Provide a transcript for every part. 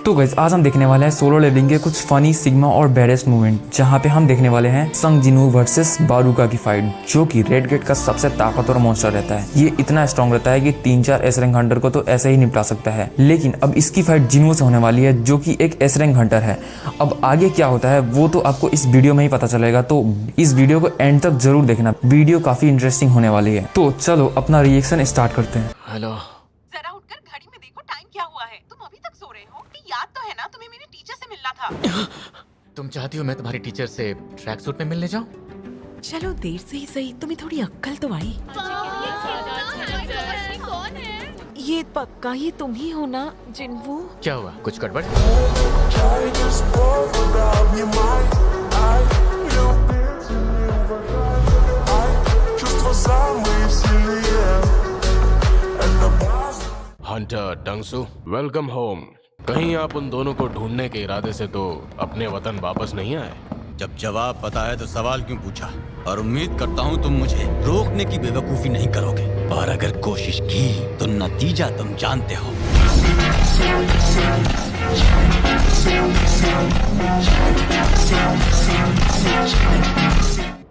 तो गाइस आज हम देखने वाले हैं सोलो लेवलिंग के कुछ फनी सिग्मा और बैडेस्ट मूवमेंट, जहाँ पे हम देखने वाले हैं संग जिनवू वर्सेस बारूका की फाइट, जो कि रेड गेट का सबसे ताकतवर मॉन्स्टर रहता है। ये इतना स्ट्रॉन्ग रहता है कि 3-4 एस रैंक हंटर को तो ऐसे ही निपटा सकता है। लेकिन अब इसकी फाइट जिनवू से होने वाली है, जो कि एक एस रैंक हंटर है। अब आगे क्या होता है वो तो आपको इस वीडियो में ही पता चलेगा, तो इस वीडियो को एंड तक जरूर देखना, वीडियो काफी इंटरेस्टिंग होने वाली है। तो चलो अपना रिएक्शन स्टार्ट करते हैं। हेलो, जरा उठकर घड़ी में देखो टाइम क्या हुआ है। तुम अभी तक सो रहे हो? याद तो है ना तुम्हें मेरे टीचर से मिलना था। तुम चाहती हो मैं तुम्हारी टीचर से ट्रैक सूट में मिलने जाऊं? चलो देर से ही सही, तुम्हें थोड़ी अक्कल तो आई। ये पक्का ही तुम ही हो ना जिनवू? क्या हुआ, कुछ गड़बड़? हंटर डंगसू, वेलकम होम। कहीं आप उन दोनों को ढूंढने के इरादे से तो अपने वतन वापस नहीं आए? जब जवाब पता है तो सवाल क्यों पूछा? और उम्मीद करता हूँ तुम मुझे रोकने की बेवकूफी नहीं करोगे, और अगर कोशिश की तो नतीजा तुम जानते हो।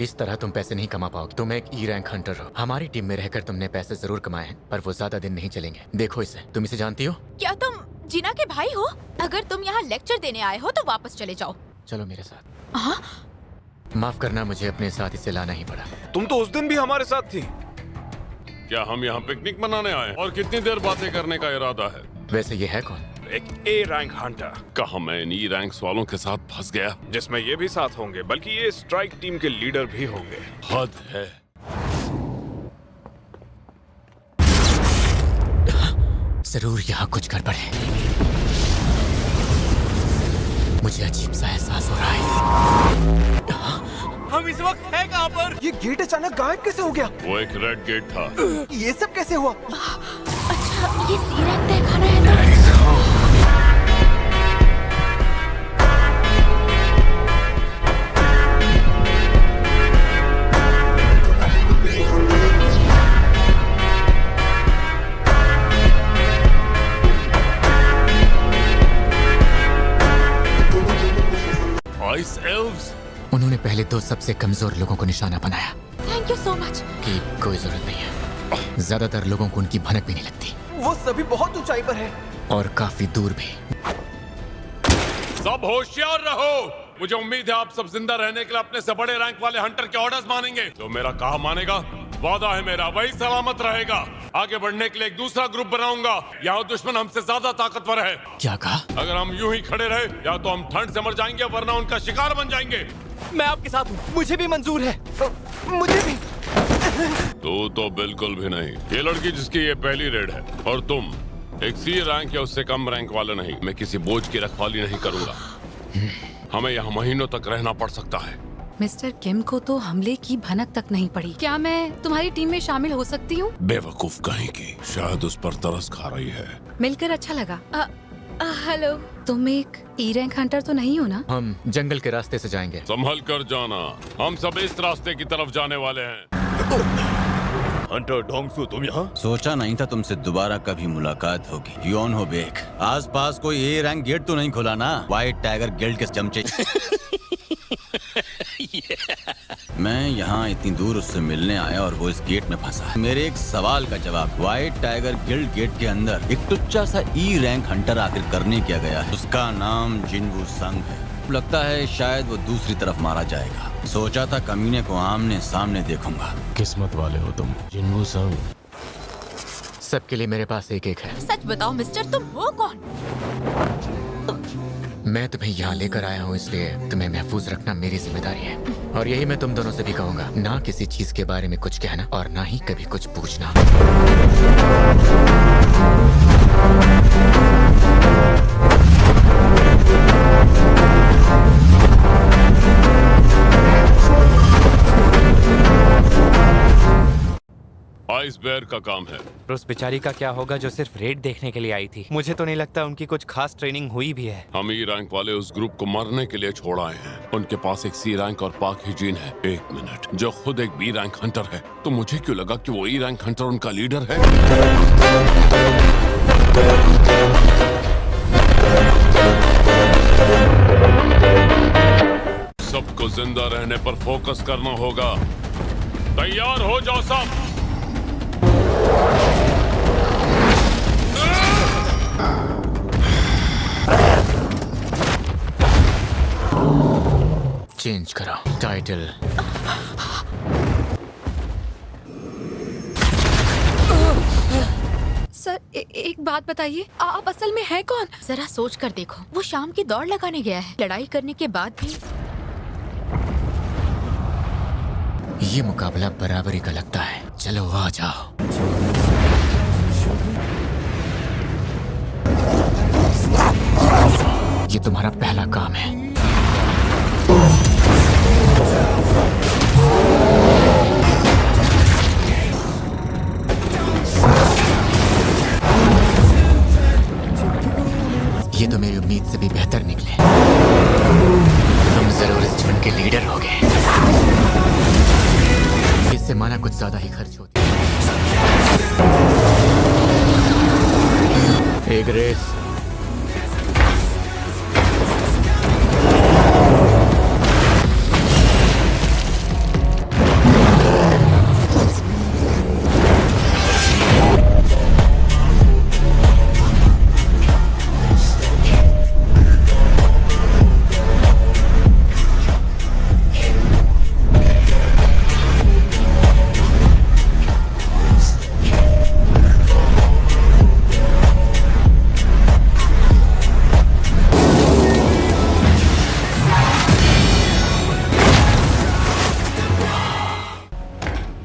इस तरह तुम पैसे नहीं कमा पाओगे। तुम एक ई रैंक हंटर हो। हमारी टीम में रहकर तुमने पैसे जरूर कमाए हैं, पर वो ज्यादा दिन नहीं चलेंगे। देखो इसे, तुम इसे जानती हो? क्या तुम जिना के भाई हो? अगर तुम यहाँ लेक्चर देने आए हो तो वापस चले जाओ। चलो मेरे साथ। हाँ? माफ करना, मुझे अपने साथ इसे लाना ही पड़ा। तुम तो उस दिन भी हमारे साथ थी। क्या हम यहाँ पिकनिक मनाने आए? और कितनी देर बातें करने का इरादा है? वैसे ये है कौन? एक ए रैंक हंटर। कहा मैं इन ई रैंक्स वालों के साथ फंस गया। जिसमें ये भी साथ होंगे, बल्कि ये स्ट्राइक टीम के लीडर भी होंगे। हद है। जरूर यहाँ कुछ गड़बड़ है। मुझे अजीब सा एहसास हो रहा है। हम इस वक्त हैं कहाँ पर? ये गेट अचानक गायब कैसे हो गया? वो एक रेड गेट था। ये सब कैसे हुआ? अच्छा, ये सी रैंक तय खाना है ना? Ice elves? उन्होंने पहले दो सबसे कमजोर लोगों को निशाना बनाया। Thank you so much. कि कोई जरूरत नहीं है। ज्यादातर लोगों को उनकी भनक भी नहीं लगती, वो सभी बहुत ऊंचाई पर है और काफी दूर भी। सब होशियार रहो। मुझे उम्मीद है आप सब जिंदा रहने के लिए अपने से बड़े रैंक वाले हंटर के ऑर्डर्स मानेंगे। जो मेरा कहा मानेगा, वादा है मेरा, वही सलामत रहेगा। आगे बढ़ने के लिए एक दूसरा ग्रुप बनाऊंगा। यहाँ दुश्मन हमसे ज्यादा ताकतवर है। क्या कहा? अगर हम यूं ही खड़े रहे, या तो हम ठंड से मर जाएंगे, वरना उनका शिकार बन जाएंगे। मैं आपके साथ हूँ, मुझे भी मंजूर है। मुझे भी। तो बिल्कुल भी नहीं। ये लड़की जिसकी ये पहली रेड है, और तुम एक सी रैंक या उससे कम रैंक वाले नहीं। मैं किसी बोझ की रखवाली नहीं करूंगा। हमें यहाँ महीनों तक रहना पड़ सकता है। मिस्टर किम को तो हमले की भनक तक नहीं पड़ी। क्या मैं तुम्हारी टीम में शामिल हो सकती हूँ? बेवकूफ कहीं की, शायद उस पर तरस खा रही है। मिलकर अच्छा लगा। हेलो। तुम एक ई रैंक हंटर तो नहीं हो ना? हम जंगल के रास्ते से जाएंगे। संभल कर जाना, हम सब इस रास्ते की तरफ जाने वाले हैं। हंटर डोंगसू, तुम यहाँ? सोचा नहीं था तुमसे दोबारा कभी मुलाकात होगी। यौन हो बेक। आसपास कोई ए रैंक गेट तो नहीं खुला ना? व्हाइट टाइगर गिल्ड के चमचे। मैं यहाँ इतनी दूर उससे मिलने आया और वो इस गेट में फंसा। मेरे एक सवाल का जवाब, व्हाइट टाइगर गिल्ड गेट के अंदर एक टुच्चा सा ई रैंक हंटर आखिर करने क्या गया है? उसका नाम जिनवू संग है। लगता है शायद वो दूसरी तरफ मारा जाएगा। सोचा था कमीने को आमने सामने देखूंगा। किस्मत वाले हो तुम, जिनवू संग। सबके लिए मेरे पास एक एक है। सच बताओ मिस्टर, तुम हो कौन? मैं तुम्हें यहाँ लेकर आया हूँ, इसलिए तुम्हें महफूज रखना मेरी जिम्मेदारी है। और यही मैं तुम दोनों से भी कहूँगा, ना किसी चीज के बारे में कुछ कहना, और ना ही कभी कुछ पूछना। आइस बेयर का काम है। उस बेचारी का क्या होगा जो सिर्फ रेड देखने के लिए आई थी? मुझे तो नहीं लगता उनकी कुछ खास ट्रेनिंग हुई भी है। हम ई रैंक वाले उस ग्रुप को मरने के लिए छोड़ आए हैं। उनके पास एक सी रैंक और पाक हिजीन है। एक मिनट, जो खुद एक बी रैंक हंटर है, तो मुझे क्यों लगा कि वो ई रैंक हंटर उनका लीडर है? जिंदा रहने पर फोकस करना होगा। तैयार हो जाओ सब। चेंज करो टाइटल। सर एक बात बताइए, आप असल में हैं कौन? जरा सोच कर देखो, वो शाम की दौड़ लगाने गया है। लड़ाई करने के बाद भी ये मुकाबला बराबरी का लगता है। चलो आ जाओ। ये तुम्हारा पहला काम है। ये तो मेरी उम्मीद से भी बेहतर निकले। तुम जरूर इस झुंड के लीडर होगे। इससे माना कुछ ज्यादा ही खर्च होती है। एक रेस।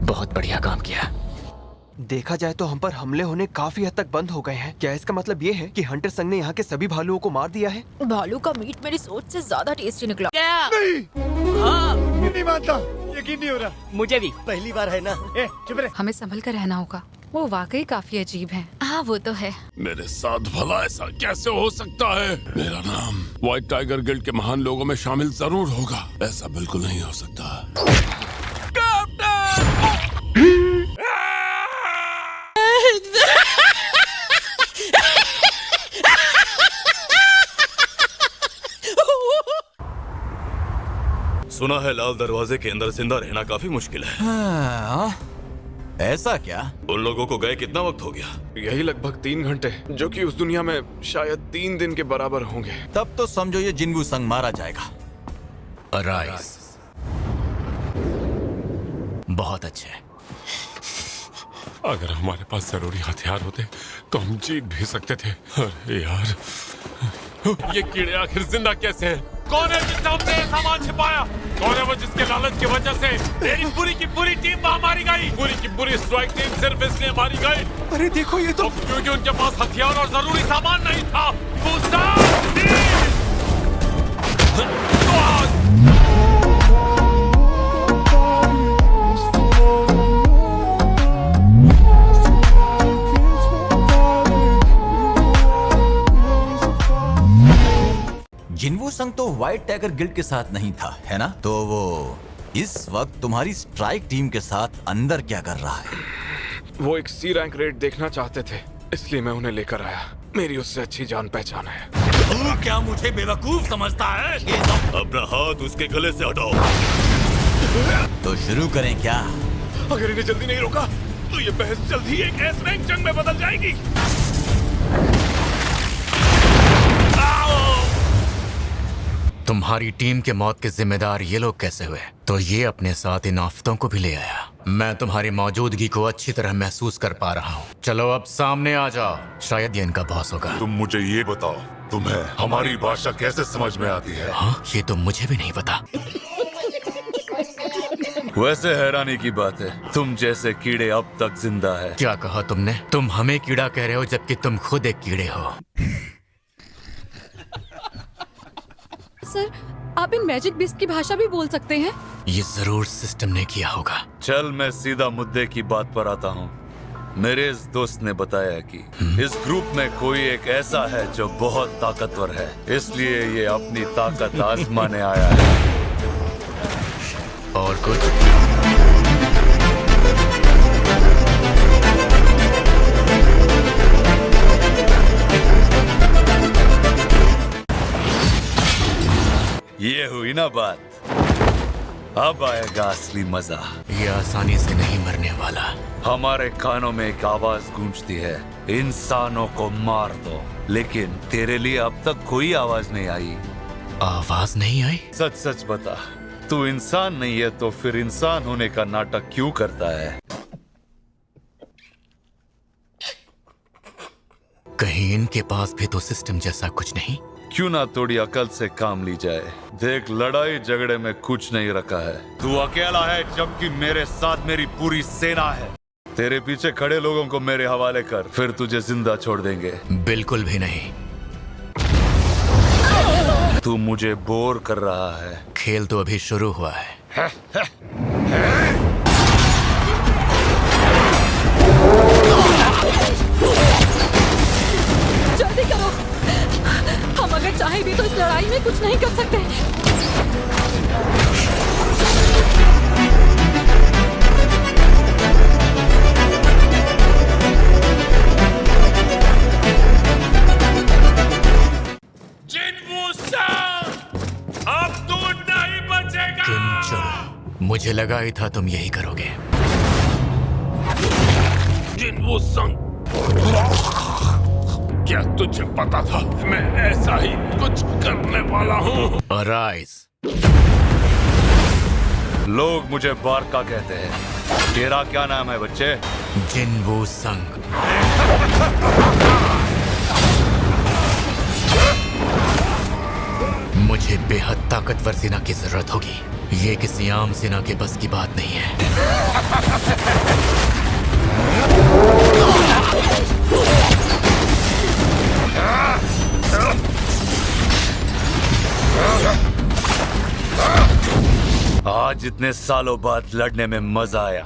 बहुत बढ़िया काम किया। देखा जाए तो हम पर हमले होने काफी हद तक बंद हो गए हैं। क्या इसका मतलब ये है कि हंटर संघ ने यहाँ के सभी भालुओं को मार दिया है? भालू का मीट मेरी सोच से ज्यादा टेस्टी निकला। नहीं मानता, यकीन नहीं हो रहा। मुझे भी पहली बार है ना। चुप रहे। हमें संभल कर रहना होगा। वो वाकई काफी अजीब हैं। हाँ वो तो है। मेरे साथ भला ऐसा कैसे हो सकता है? मेरा नाम व्हाइट टाइगर गिल्ड के महान लोगों में शामिल जरूर होगा। ऐसा बिल्कुल नहीं हो सकता। सुना है लाल दरवाजे के अंदर जिंदा रहना काफी मुश्किल है। ऐसा क्या? उन लोगों को गए कितना वक्त हो गया? यही लगभग 3 घंटे, जो कि उस दुनिया में शायद 3 दिन के बराबर होंगे। तब तो समझो ये जिन्वू संग मारा जाएगा। अराइज। बहुत अच्छे। अगर हमारे पास जरूरी हथियार होते तो हम जीत भी सकते थे। अरे यार, ये कीड़े आखिर जिंदा कैसे हैं? कौन है जिसने हमसे ये सामान छिपाया? कौन है वो जिसके लालच की वजह से मेरी पूरी की पूरी टीम वहां मारी गई? पूरी की पूरी स्ट्राइक टीम सिर्फ इसलिए मारी गई। अरे देखो ये तो क्योंकि उनके पास हथियार और जरूरी सामान नहीं था। जिन्वू संग तो व्हाइट टाइगर गिल्ड के साथ नहीं था, है ना? तो वो इस वक्त तुम्हारी स्ट्राइक टीम के साथ अंदर क्या कर रहा है? वो एक सी रैंक रेड देखना चाहते थे, इसलिए मैं उन्हें लेकर आया। मेरी उससे अच्छी जान पहचान है। तू क्या मुझे बेवकूफ समझता है? अपना हाथ उसके गले से हटाओ। तो शुरू करें क्या? अगर इन्हें जल्दी नहीं रोका तो ये बहस जल्दी एक एस रैंक जंग में बदल जाएगी। तुम्हारी टीम के मौत के जिम्मेदार ये लोग कैसे हुए? तो ये अपने साथ इन आफतों को भी ले आया। मैं तुम्हारी मौजूदगी को अच्छी तरह महसूस कर पा रहा हूँ। चलो अब सामने आ जाओ। शायद ये इनका बॉस होगा। तुम मुझे ये बताओ, तुम्हें हमारी भाषा कैसे समझ में आती है? हाँ, ये तो मुझे भी नहीं पता। वैसे हैरानी की बात है, तुम जैसे कीड़े अब तक जिंदा है। क्या कहा तुमने? तुम हमें कीड़ा कह रहे हो जबकि तुम खुद एक कीड़े हो। सर, आप इन मैजिक बिस्ट की भाषा भी बोल सकते हैं? ये जरूर सिस्टम ने किया होगा। चल मैं सीधा मुद्दे की बात पर आता हूँ। मेरे इस दोस्त ने बताया कि इस ग्रुप में कोई एक ऐसा है जो बहुत ताकतवर है, इसलिए ये अपनी ताकत आजमाने आया है। और कुछ? ये हुई ना बात। अब आएगा असली मजा। ये आसानी से नहीं मरने वाला। हमारे कानों में एक आवाज गूंजती है, इंसानों को मार दो। लेकिन तेरे लिए अब तक कोई आवाज नहीं आई। आवाज नहीं आई? सच सच बता, तू इंसान नहीं है तो फिर इंसान होने का नाटक क्यों करता है? कहीं इनके पास भी तो सिस्टम जैसा कुछ नहीं? क्यों ना थोड़ी अकल से काम ली जाए। देख, लड़ाई झगड़े में कुछ नहीं रखा है। तू अकेला है जबकि मेरे साथ मेरी पूरी सेना है। तेरे पीछे खड़े लोगों को मेरे हवाले कर, फिर तुझे जिंदा छोड़ देंगे। बिल्कुल भी नहीं। तू मुझे बोर कर रहा है। खेल तो अभी शुरू हुआ है। जल्दी करो, हम अगर चाहे भी तो इस लड़ाई में कुछ नहीं कर सकते। अब तू नहीं बचेगा। किंचुल, मुझे लगा ही था तुम यही करोगे। जिन्वू संग, क्या तुझे पता था मैं ऐसा ही कुछ करने वाला हूँ? अराइज। लोग मुझे बारका कहते हैं। तेरा क्या नाम है बच्चे? जिन्वू संग। मुझे बेहद ताकतवर सेना की जरूरत होगी। ये किसी आम सेना के बस की बात नहीं है। आज इतने सालों बाद लड़ने में मजा आया।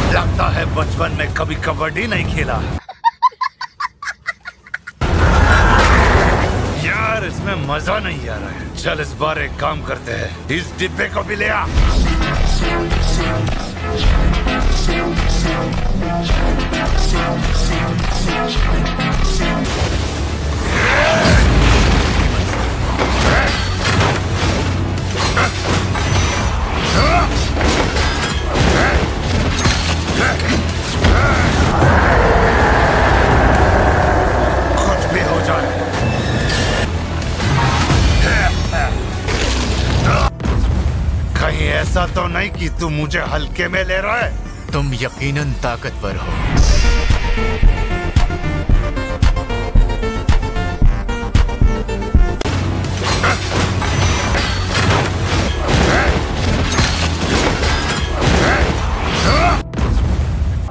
लगता है बचपन में कभी कबड्डी नहीं खेला। यार, इसमें मजा नहीं आ रहा है। चल इस बार एक काम करते हैं, इस डिब्बे को भी ले आ। कुछ भी हो जाए। कहीं ऐसा तो नहीं कि तू मुझे हल्के में ले रहा है? तुम यकीनन ताकतवर हो।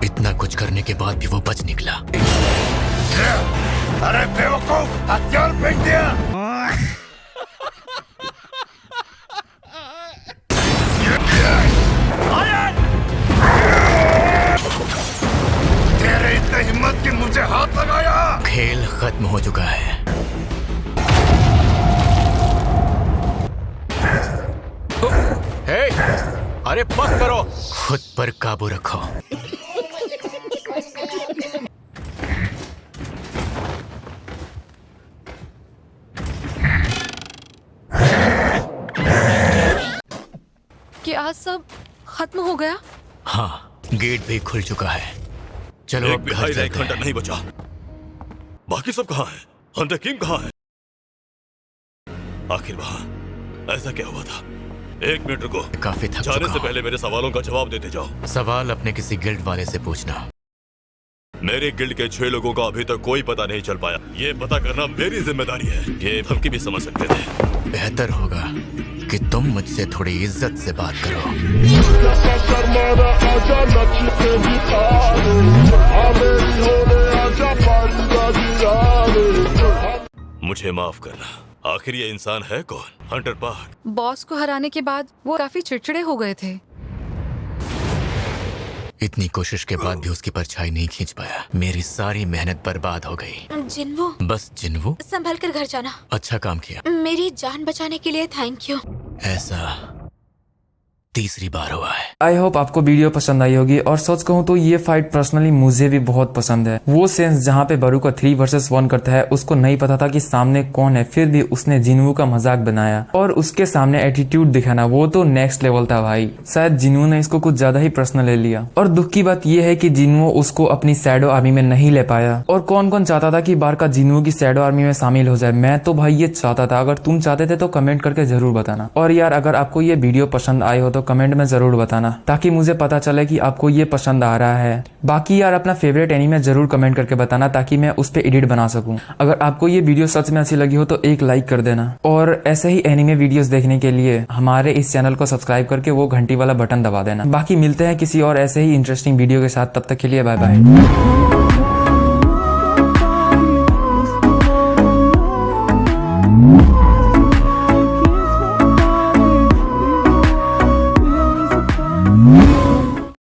इतना कुछ करने के बाद भी वो बच निकला। अरे बेवकूफ, हथियार फेंक दिया। तेरे इतने हिम्मत कि मुझे हाथ लगाया। खेल खत्म हो चुका है। हे, अरे बस करो। खुद पर काबू रखो। क्या सब खत्म हो गया? हाँ, गेट भी खुल चुका है। चलो अब घर चलते हैं। नहीं बचा। बाकी सब कहाँ है? हंटर किंग कहाँ है? आखिर वहाँ ऐसा क्या हुआ था? एक मिनट रुको। काफी थक जाने चुका से हूँ। पहले मेरे सवालों का जवाब देते जाओ। सवाल अपने किसी गिल्ड वाले से पूछना। मेरे गिल्ड के 6 लोगों का अभी तक कोई पता नहीं चल पाया। ये पता करना मेरी जिम्मेदारी है। ये धमकी भी समझ सकते थे। बेहतर होगा कि तुम मुझसे थोड़ी इज्जत से बात करो। मुझे माफ करना। आखिर ये इंसान है कौन? Hunter park. बॉस को हराने के बाद वो काफी चिड़चिड़े हो गए थे। इतनी कोशिश के बाद भी उसकी परछाई नहीं खींच पाया। मेरी सारी मेहनत बर्बाद हो गई। जिन्वू, बस जिन्वू, संभल कर घर जाना। अच्छा काम किया। मेरी जान बचाने के लिए थैंक यू। ऐसा तीसरी बार हुआ है। आई होप आपको वीडियो पसंद आई होगी और सच कहूँ तो ये फाइट पर्सनली मुझे भी बहुत पसंद है। वो सेंस जहाँ पे बारूका 3 वर्सेस 1 करता है, उसको नहीं पता था कि सामने कौन है, फिर भी उसने जिनवू का मजाक बनाया और उसके सामने एटीट्यूड दिखाना, वो तो नेक्स्ट लेवल था भाई। शायद जिनवू ने इसको कुछ ज्यादा ही पर्सनल ले लिया और दुख की बात ये है कि जिनवू उसको अपनी शैडो आर्मी में नहीं ले पाया। और कौन कौन चाहता था कि बारूका जिनवू की शैडो आर्मी में शामिल हो जाए? मैं तो भाई ये चाहता था। अगर तुम चाहते थे तो कमेंट करके जरूर बताना। और यार अगर आपको ये वीडियो पसंद आए हो तो कमेंट में जरूर बताना, ताकि मुझे पता चले कि आपको ये पसंद आ रहा है। बाकी यार अपना फेवरेट एनीमे जरूर कमेंट करके बताना, ताकि मैं उस पे एडिट बना सकूं। अगर आपको ये वीडियो सच में अच्छी लगी हो तो एक लाइक कर देना और ऐसे ही एनीमे वीडियोस देखने के लिए हमारे इस चैनल को सब्सक्राइब करके वो घंटी वाला बटन दबा देना। बाकी मिलते हैं किसी और ऐसे ही इंटरेस्टिंग वीडियो के साथ, तब तक के लिए बाय बाय।